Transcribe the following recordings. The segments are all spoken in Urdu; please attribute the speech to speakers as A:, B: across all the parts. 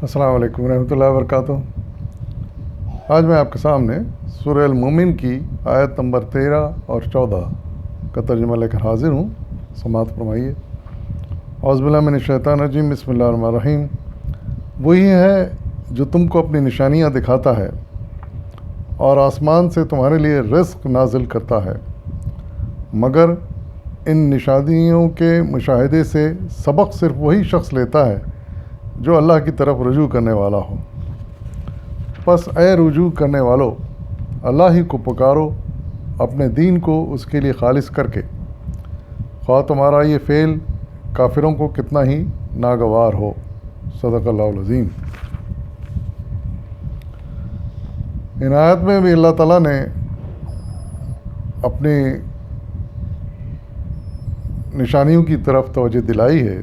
A: السلام علیکم ورحمۃ اللہ وبرکاتہ۔ آج میں آپ کے سامنے سورہ المومن کی آیت نمبر 13 اور 14 کا ترجمہ لے کر حاضر ہوں، سماعت فرمائیے۔ اعوذ باللہ من الشیطان الرجیم، بسم اللہ الرحمن الرحیم۔ وہی ہے جو تم کو اپنی نشانیاں دکھاتا ہے اور آسمان سے تمہارے لیے رزق نازل کرتا ہے، مگر ان نشانیوں کے مشاہدے سے سبق صرف وہی شخص لیتا ہے جو اللہ کی طرف رجوع کرنے والا ہو۔ پس اے رجوع کرنے والو، اللہ ہی کو پکارو اپنے دین کو اس کے لیے خالص کر کے، خواہ تمہارا یہ فعل کافروں کو کتنا ہی ناگوار ہو۔ صدق اللہ العظیم۔ ان آیت میں بھی اللہ تعالیٰ نے اپنی نشانیوں کی طرف توجہ دلائی ہے،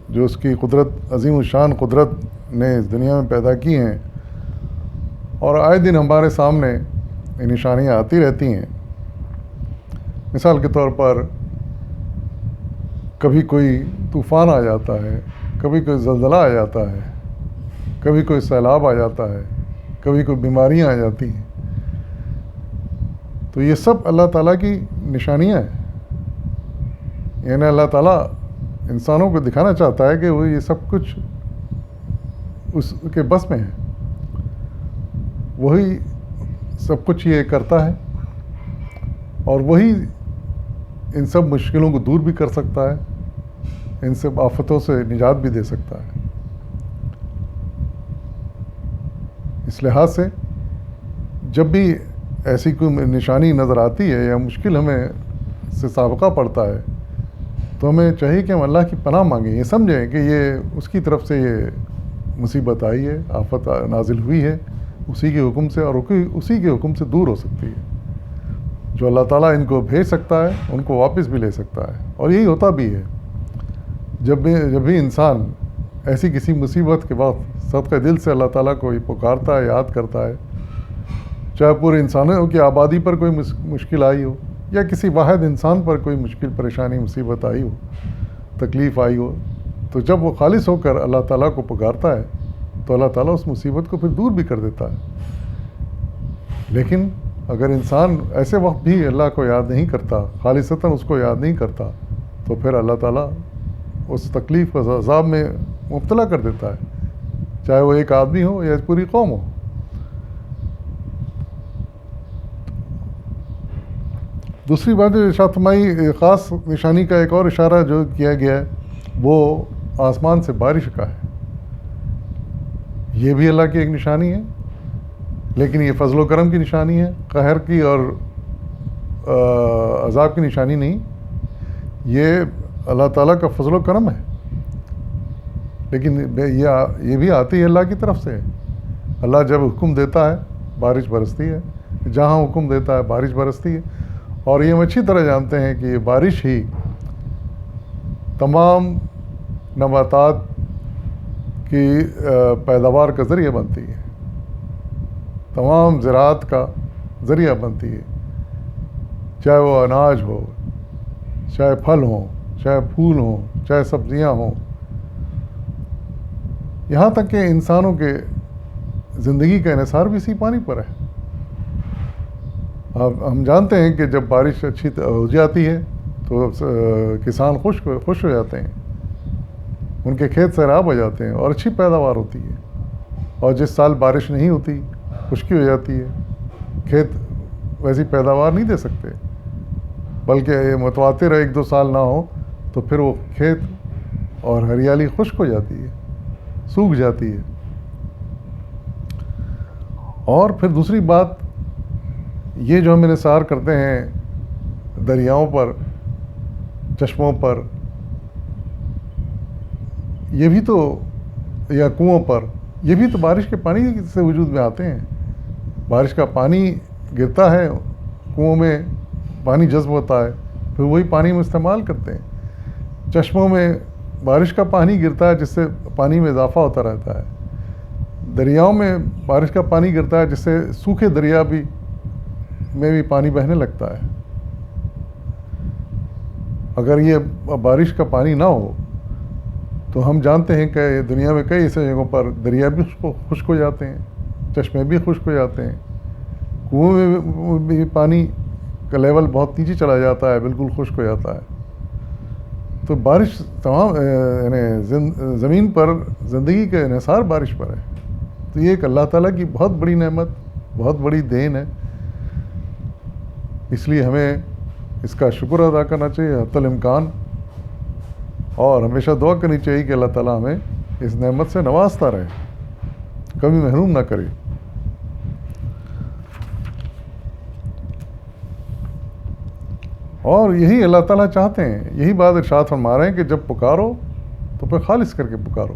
A: جو اس کی قدرت، عظیم الشان قدرت نے اس دنیا میں پیدا کی ہیں، اور آئے دن ہمارے سامنے یہ نشانیاں آتی رہتی ہیں۔ مثال کے طور پر کبھی کوئی طوفان آ جاتا ہے، کبھی کوئی زلزلہ آ جاتا ہے، کبھی کوئی سیلاب آ جاتا ہے، کبھی کوئی بیماریاں آ جاتی ہیں۔ تو یہ سب اللہ تعالیٰ کی نشانیاں ہیں، یعنی اللہ تعالیٰ انسانوں کو دکھانا چاہتا ہے کہ وہ یہ سب کچھ اس کے بس میں ہے، وہی سب کچھ یہ کرتا ہے، اور وہی ان سب مشکلوں کو دور بھی کر سکتا ہے، ان سب آفتوں سے نجات بھی دے سکتا ہے۔ اس لحاظ سے جب بھی ایسی کوئی نشانی نظر آتی ہے یا مشکل ہمیں سے سابقہ پڑتا ہے، تو ہمیں چاہیے کہ ہم اللہ کی پناہ مانگیں، یہ سمجھیں کہ یہ اس کی طرف سے یہ مصیبت آئی ہے، آفت نازل ہوئی ہے اسی کے حکم سے، اور اسی کے حکم سے دور ہو سکتی ہے۔ جو اللہ تعالیٰ ان کو بھیج سکتا ہے ان کو واپس بھی لے سکتا ہے، اور یہی ہوتا بھی ہے۔ جب بھی انسان ایسی کسی مصیبت کے وقت صدقہ دل سے اللہ تعالیٰ کو پکارتا ہے، یاد کرتا ہے، چاہے پورے انسانوں کی آبادی پر کوئی مشکل آئی ہو، یا کسی واحد انسان پر کوئی مشکل پریشانی مصیبت آئی ہو، تکلیف آئی ہو، تو جب وہ خالص ہو کر اللہ تعالیٰ کو پکارتا ہے تو اللہ تعالیٰ اس مصیبت کو پھر دور بھی کر دیتا ہے۔ لیکن اگر انسان ایسے وقت بھی اللہ کو یاد نہیں کرتا، خالصتاً اس کو یاد نہیں کرتا، تو پھر اللہ تعالیٰ اس تکلیف اور عذاب میں مبتلا کر دیتا ہے، چاہے وہ ایک آدمی ہو یا پوری قوم ہو۔ دوسری بات جو ارشاد فرمائی، خاص نشانی کا ایک اور اشارہ جو کیا گیا ہے وہ آسمان سے بارش کا ہے۔ یہ بھی اللہ کی ایک نشانی ہے، لیکن یہ فضل و کرم کی نشانی ہے، قہر کی اور عذاب کی نشانی نہیں۔ یہ اللہ تعالیٰ کا فضل و کرم ہے، لیکن یہ بھی آتی ہے اللہ کی طرف سے۔ اللہ جب حکم دیتا ہے بارش برستی ہے، جہاں حکم دیتا ہے بارش برستی ہے، اور یہ ہم اچھی طرح جانتے ہیں کہ یہ بارش ہی تمام نباتات کی پیداوار کا ذریعہ بنتی ہے، تمام زراعت کا ذریعہ بنتی ہے، چاہے وہ اناج ہو، چاہے پھل ہوں، چاہے پھول ہوں، چاہے سبزیاں ہوں، یہاں تک کہ انسانوں کے زندگی کا انحصار بھی اسی پانی پر ہے۔ ہم جانتے ہیں کہ جب بارش اچھی ہو جاتی ہے تو کسان خوش ہو جاتے ہیں، ان کے کھیت سیراب ہو جاتے ہیں اور اچھی پیداوار ہوتی ہے۔ اور جس سال بارش نہیں ہوتی، خشکی ہو جاتی ہے، کھیت ویسی پیداوار نہیں دے سکتے، بلکہ متواتر ایک دو سال نہ ہو تو پھر وہ کھیت اور ہریالی خشک ہو جاتی ہے، سوکھ جاتی ہے۔ اور پھر دوسری بات، یہ جو ہم انحصار کرتے ہیں دریاؤں پر، چشموں پر، یہ بھی تو، یا کنووں پر، یہ بھی تو بارش کے پانی سے وجود میں آتے ہیں۔ بارش کا پانی گرتا ہے کنووں میں، پانی جذب ہوتا ہے، پھر وہی پانی ہم استعمال کرتے ہیں۔ چشموں میں بارش کا پانی گرتا ہے جس سے پانی میں اضافہ ہوتا رہتا ہے۔ دریاؤں میں بارش کا پانی گرتا ہے جس سے سوکھے دریا میں بھی پانی بہنے لگتا ہے۔ اگر یہ بارش کا پانی نہ ہو تو ہم جانتے ہیں کہ دنیا میں کئی ایسے جگہوں پر دریا بھی خشک ہو جاتے ہیں، چشمے بھی خشک ہو جاتے ہیں، کنویں میں بھی پانی کا لیول بہت نیچے چلا جاتا ہے، بالکل خشک ہو جاتا ہے۔ تو بارش تمام یعنی زمین پر زندگی کا انحصار بارش پر ہے۔ تو یہ ایک اللہ تعالیٰ کی بہت بڑی نعمت، بہت بڑی دین ہے، اس لیے ہمیں اس کا شکر ادا کرنا چاہیے حتی الامکان، اور ہمیشہ دعا کرنی چاہیے کہ اللہ تعالیٰ ہمیں اس نعمت سے نوازتا رہے، کبھی محروم نہ کرے۔ اور یہی اللہ تعالیٰ چاہتے ہیں، یہی بات ارشاد فرما رہے ہیں کہ جب پکارو تو پھر خالص کر کے پکارو،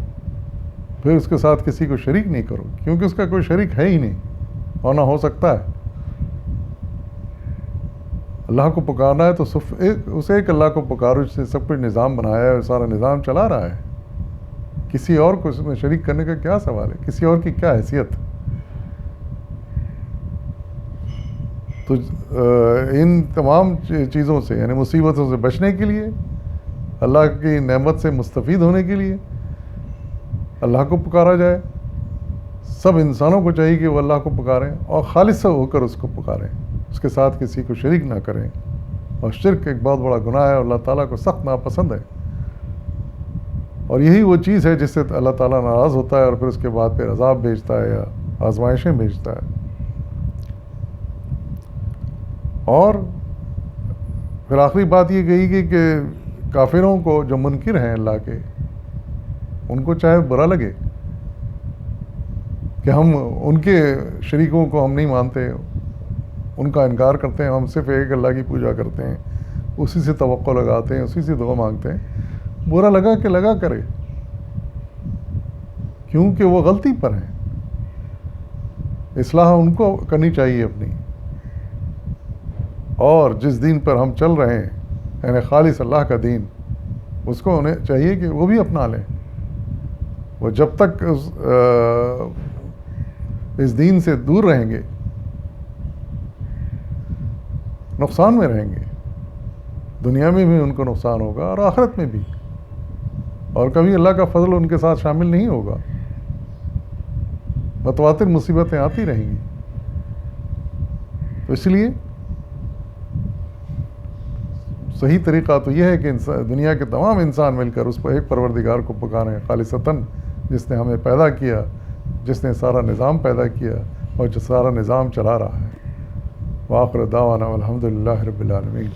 A: پھر اس کے ساتھ کسی کو شریک نہیں کرو، کیونکہ اس کا کوئی شریک ہے ہی نہیں اور نہ ہو سکتا ہے۔ اللہ کو پکارنا ہے تو اس ایک اللہ کو پکارو جس نے سب کچھ نظام بنایا ہے اور سارا نظام چلا رہا ہے۔ کسی اور کو اس میں شریک کرنے کا کیا سوال ہے، کسی اور کی کیا حیثیت؟ تو ان تمام چیزوں سے یعنی مصیبتوں سے بچنے کے لیے، اللہ کی نعمت سے مستفید ہونے کے لیے اللہ کو پکارا جائے۔ سب انسانوں کو چاہیے کہ وہ اللہ کو پکاریں اور خالص ہو کر اس کو پکاریں، اس کے ساتھ کسی کو شریک نہ کریں۔ اور شرک ایک بہت بڑا گناہ ہے اور اللہ تعالیٰ کو سخت ناپسند ہے، اور یہی وہ چیز ہے جس سے اللہ تعالیٰ ناراض ہوتا ہے اور پھر اس کے بعد پھر عذاب بھیجتا ہے یا آزمائشیں بھیجتا ہے۔ اور پھر آخری بات یہ کہی گئی کہ کافروں کو جو منکر ہیں اللہ کے، ان کو چاہے برا لگے کہ ہم ان کے شریکوں کو ہم نہیں مانتے، ان کا انکار کرتے ہیں، ہم صرف ایک اللہ کی پوجا کرتے ہیں، اسی سے توقع لگاتے ہیں، اسی سے دعا مانگتے ہیں، برا لگا کہ لگا کرے، کیونکہ وہ غلطی پر ہیں۔ اصلاح ان کو کرنی چاہیے اپنی، اور جس دین پر ہم چل رہے ہیں یعنی خالص اللہ کا دین، اس کو انہیں چاہیے کہ وہ بھی اپنا لیں۔ وہ جب تک اس دین سے دور رہیں گے نقصان میں رہیں گے، دنیا میں بھی ان کو نقصان ہوگا اور آخرت میں بھی، اور کبھی اللہ کا فضل ان کے ساتھ شامل نہیں ہوگا، متواتر مصیبتیں آتی رہیں گی۔ تو اس لیے صحیح طریقہ تو یہ ہے کہ دنیا کے تمام انسان مل کر اس پر ایک پروردگار کو پکاریں خالصتاً، جس نے ہمیں پیدا کیا، جس نے سارا نظام پیدا کیا اور جو سارا نظام چلا رہا ہے۔ وآخر دعوانا الحمد للہ رب العالمین۔